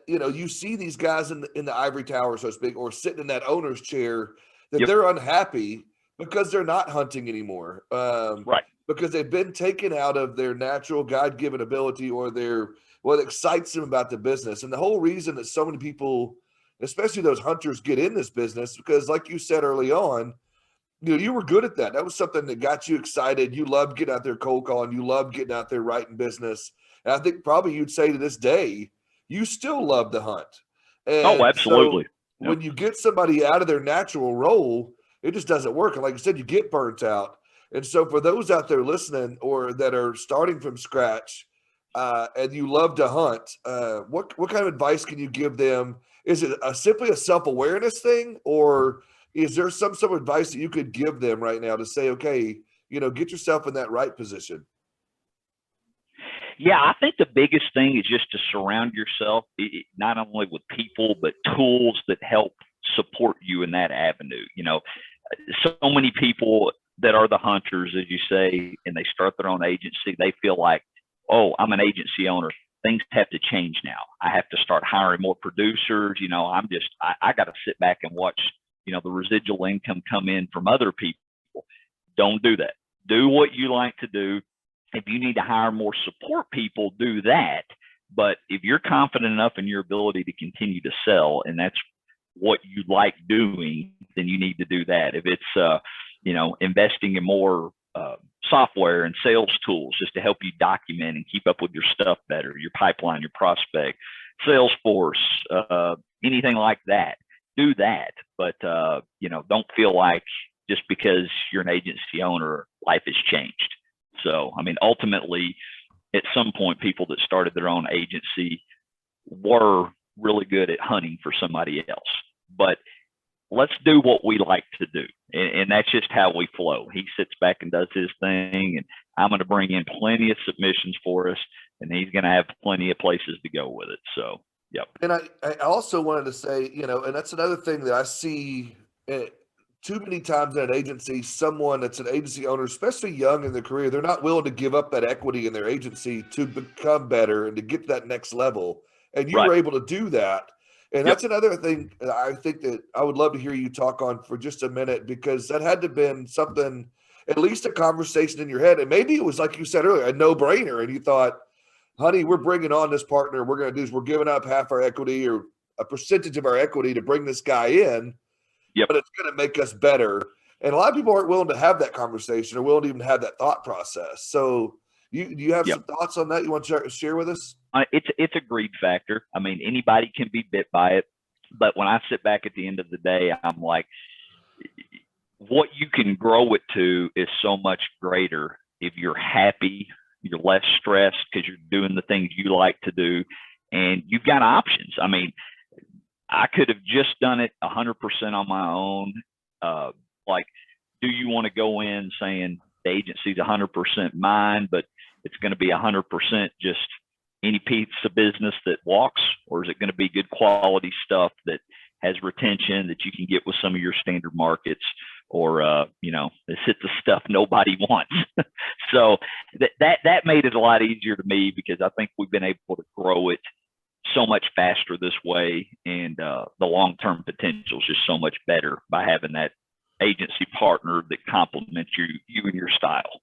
You see these guys in the ivory tower, so to speak, or sitting in that owner's chair, that Yep. they're unhappy because they're not hunting anymore, Right. because they've been taken out of their natural God-given ability or their what excites them about the business. And the whole reason that so many people, especially those hunters, get in this business because, like you said early on, you were good at that. That was something that got you excited. You loved getting out there cold calling. You loved getting out there writing business. And I think probably you'd say to this day, you still love to hunt. Oh, And so absolutely. Yep. when you get somebody out of their natural role, it just doesn't work. And like I said, you get burnt out. And so for those out there listening or that are starting from scratch, and you love to hunt, what kind of advice can you give them? Is it simply a self awareness thing, or is there some advice that you could give them right now to say, okay, get yourself in that right position? Yeah, I think the biggest thing is just to surround yourself not only with people but tools that help support you in that avenue. So many people that are the hunters, as you say, and they start their own agency, they feel like, oh, I'm an agency owner. Things have to change now. I have to start hiring more producers. I got to sit back and watch, the residual income come in from other people. Don't do that. Do what you like to do. If you need to hire more support people, do that. But if you're confident enough in your ability to continue to sell, and that's what you like doing, then you need to do that. If it's, investing in more software and sales tools just to help you document and keep up with your stuff better, your pipeline, your prospect, Salesforce, anything like that, do that. But, don't feel like just because you're an agency owner, life has changed. So, ultimately, at some point, people that started their own agency were really good at hunting for somebody else. But let's do what we like to do. And that's just how we flow. He sits back and does his thing, and I'm going to bring in plenty of submissions for us, and he's going to have plenty of places to go with it. So, yep. And I also wanted to say, and that's another thing that I see too many times in an agency, someone that's an agency owner, especially young in their career, they're not willing to give up that equity in their agency to become better and to get to that next level. And you Right. were able to do that. And Yep. that's another thing that I think that I would love to hear you talk on for just a minute, because that had to have been something, at least a conversation in your head. And maybe it was, like you said earlier, a no brainer. And you thought, honey, we're bringing on this partner. We're going to do is we're giving up half our equity or a percentage of our equity to bring this guy in, Yep. but it's going to make us better. And a lot of people aren't willing to have that conversation or willing to even have that thought process. So, do you have Yep. some thoughts on that you want to share with us? It's a greed factor. Anybody can be bit by it. But when I sit back at the end of the day, I'm like, what you can grow it to is so much greater if you're happy, you're less stressed because you're doing the things you like to do, and you've got options. I could have just done it 100% on my own. Like, do you want to go in saying the agency's 100% mine, but it's going to be 100% just any piece of business that walks, or is it going to be good quality stuff that has retention that you can get with some of your standard markets, or it's hit the stuff nobody wants? So that made it a lot easier to me, because I think we've been able to grow it so much faster this way, and the long-term potential is just so much better by having that agency partner that complements you and your style.